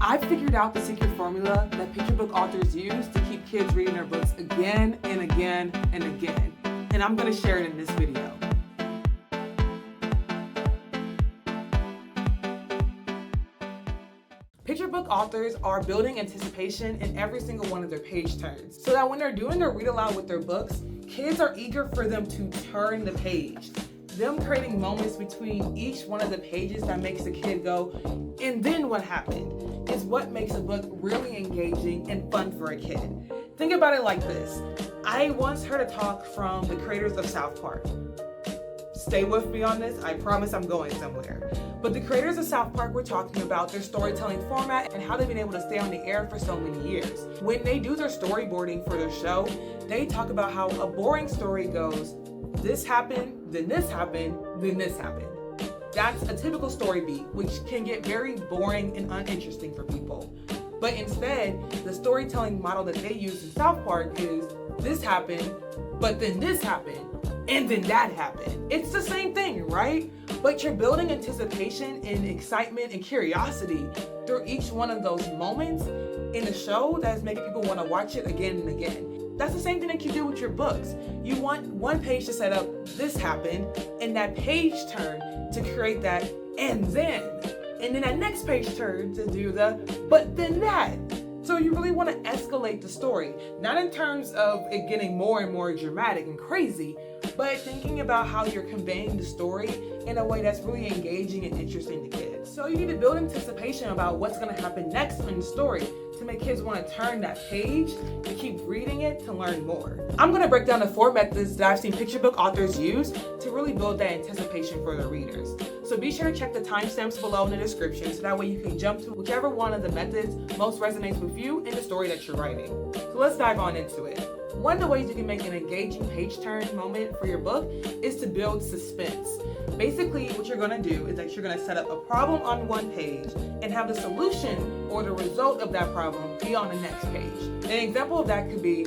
I've figured out the secret formula that picture book authors use to keep kids reading their books again and again and again, and I'm going to share it in this video. Picture book authors are building anticipation in every single one of their page turns, so that when they're doing a read aloud with their books, kids are eager for them to turn the page. Them creating moments between each one of the pages that makes the kid go, and then what happened, is what makes a book really engaging and fun for a kid. Think about it like this. I once heard a talk from the creators of South Park. Stay with me on this, I promise I'm going somewhere. But the creators of South Park were talking about their storytelling format and how they've been able to stay on the air for so many years. When they do their storyboarding for their show, they talk about how a boring story goes, this happened, then this happened, then this happened. That's a typical story beat, which can get very boring and uninteresting for people. But instead, the storytelling model that they use in South Park is, this happened, but then this happened, and then that happened. It's the same thing, right? But you're building anticipation and excitement and curiosity through each one of those moments in the show that is making people want to watch it again and again. That's the same thing that you do with your books. You want one page to set up, this happened, and that page turn to create that, and then that next page turn to do the, but then that. So you really want to escalate the story, not in terms of it getting more and more dramatic and crazy, but thinking about how you're conveying the story in a way that's really engaging and interesting to kids. So you need to build anticipation about what's going to happen next in the story to make kids want to turn that page and keep reading it to learn more. I'm going to break down the 4 methods that I've seen picture book authors use to really build that anticipation for their readers. So be sure to check the timestamps below in the description so that way you can jump to whichever one of the methods most resonates with you in the story that you're writing. So let's dive on into it. One of the ways you can make an engaging page turn moment for your book is to build suspense. Basically, what you're going to do is that you're going to set up a problem on one page and have the solution or the result of that problem be on the next page. An example of that could be,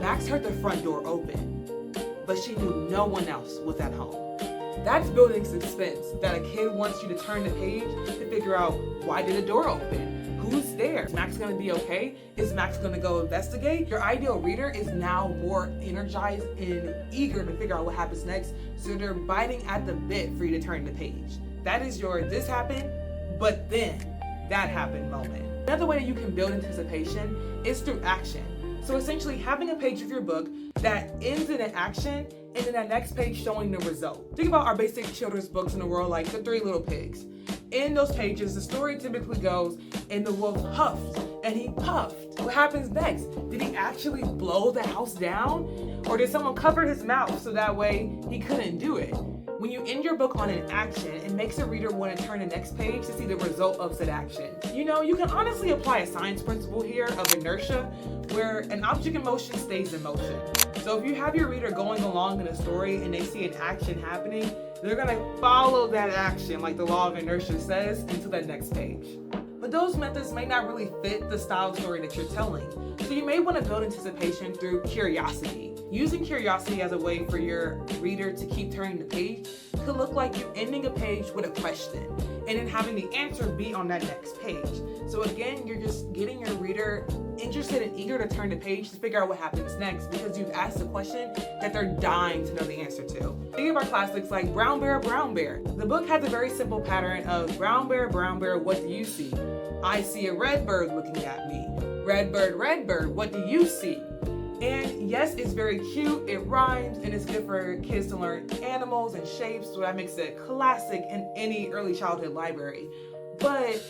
Max heard the front door open, but she knew no one else was at home. That's building suspense that a kid wants you to turn the page to figure out, why did the door open? Who's there? Is Max gonna be okay? Is Max gonna go investigate? Your ideal reader is now more energized and eager to figure out what happens next, so they're biting at the bit for you to turn the page. That is your this happened, but then that happened moment. Another way that you can build anticipation is through action. So essentially having a page of your book that ends in an action and then that next page showing the result. Think about our basic children's books in the world like The 3 Little Pigs. In those pages, the story typically goes, and the wolf huffed and he puffed. What happens next? Did he actually blow the house down? Or did someone cover his mouth so that way he couldn't do it? When you end your book on an action, it makes the reader want to turn the next page to see the result of said action. You know, you can honestly apply a science principle here of inertia, where an object in motion stays in motion. So if you have your reader going along in a story and they see an action happening, they're going to follow that action, like the law of inertia says, into that next page. But those methods may not really fit the style of story that you're telling. So you may want to build anticipation through curiosity. Using curiosity as a way for your reader to keep turning the page could look like you ending a page with a question and then having the answer be on that next page. So again, you're just getting your reader interested and eager to turn the page to figure out what happens next because you've asked a question that they're dying to know the answer to. Think of our classics like Brown Bear, Brown Bear. The book has a very simple pattern of Brown Bear, what do you see? I see a red bird looking at me. Red bird, what do you see? And yes, it's very cute, it rhymes, and it's good for kids to learn animals and shapes, so that makes it a classic in any early childhood library. But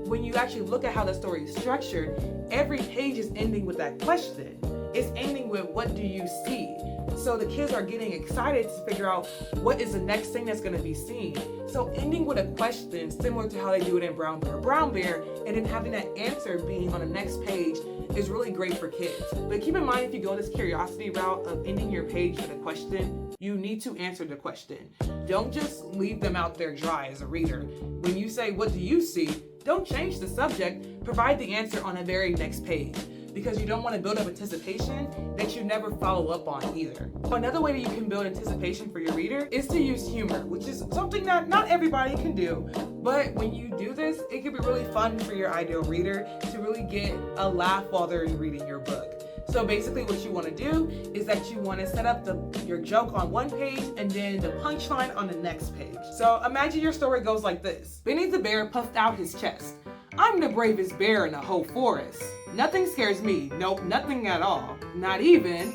when you actually look at how the story is structured, every page is ending with that question. It's ending with, what do you see? So the kids are getting excited to figure out what is the next thing that's going to be seen. So ending with a question, similar to how they do it in Brown Bear, and then having that answer being on the next page is really great for kids. But keep in mind, if you go this curiosity route of ending your page with a question, you need to answer the question. Don't just leave them out there dry as a reader. When you say, what do you see? Don't change the subject, provide the answer on the very next page. because you don't want to build up anticipation that you never follow up on either. Another way that you can build anticipation for your reader is to use humor, which is something that not everybody can do. But when you do this, it can be really fun for your ideal reader to really get a laugh while they're reading your book. So basically what you want to do is that you want to set up your joke on one page and then the punchline on the next page. So imagine your story goes like this. Benny the bear puffed out his chest. I'm the bravest bear in the whole forest. Nothing scares me. Nope, nothing at all. Not even...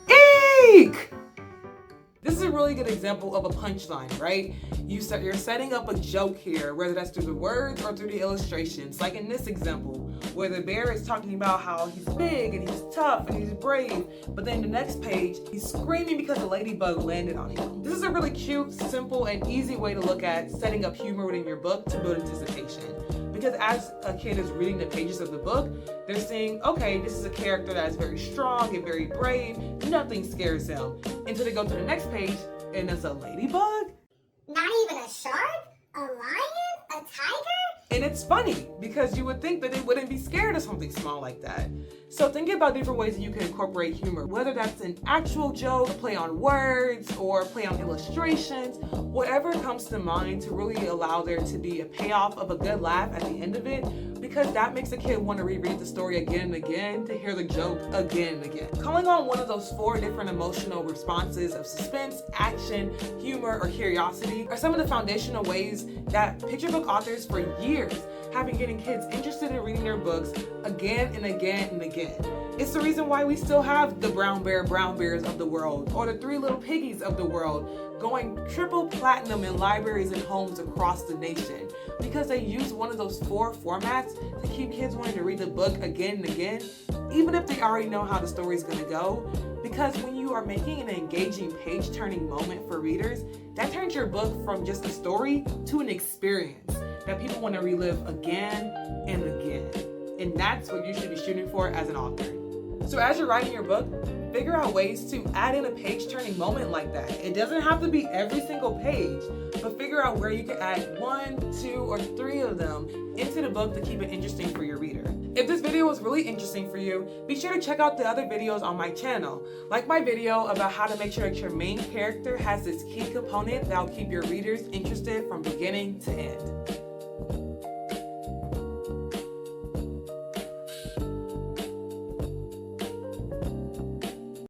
Eek! This is a really good example of a punchline, right? You're setting up a joke here, whether that's through the words or through the illustrations. Like in this example, where the bear is talking about how he's big and he's tough and he's brave, but then the next page, he's screaming because a ladybug landed on him. This is a really cute, simple, and easy way to look at setting up humor within your book to build anticipation. Because as a kid is reading the pages of the book, they're seeing, okay, this is a character that is very strong and very brave. Nothing scares him. Until they go to the next page, and it's a ladybug? Not even a shark? A lion? A tiger? And it's funny, because you would think that they wouldn't be scared of something small like that. So think about different ways that you can incorporate humor, whether that's an actual joke, a play on words, or play on illustrations, whatever comes to mind to really allow there to be a payoff of a good laugh at the end of it, because that makes a kid want to reread the story again and again to hear the joke again and again. Calling on one of those 4 different emotional responses of suspense, action, humor, or curiosity are some of the foundational ways that picture book authors for years have been getting kids interested in reading their books again and again and again. It's the reason why we still have the brown bears of the world, or the 3 little piggies of the world, going triple platinum in libraries and homes across the nation, because they use one of those 4 formats to keep kids wanting to read the book again and again, even if they already know how the story is going to go. Because when you are making an engaging page-turning moment for readers, that turns your book from just a story to an experience that people want to relive again and again. And that's what you should be shooting for as an author. So as you're writing your book, figure out ways to add in a page-turning moment like that. It doesn't have to be every single page, but figure out where you can add 1, 2, or 3 of them into the book to keep it interesting for your reader. If this video was really interesting for you, be sure to check out the other videos on my channel. Like my video about how to make sure that your main character has this key component that will keep your readers interested from beginning to end.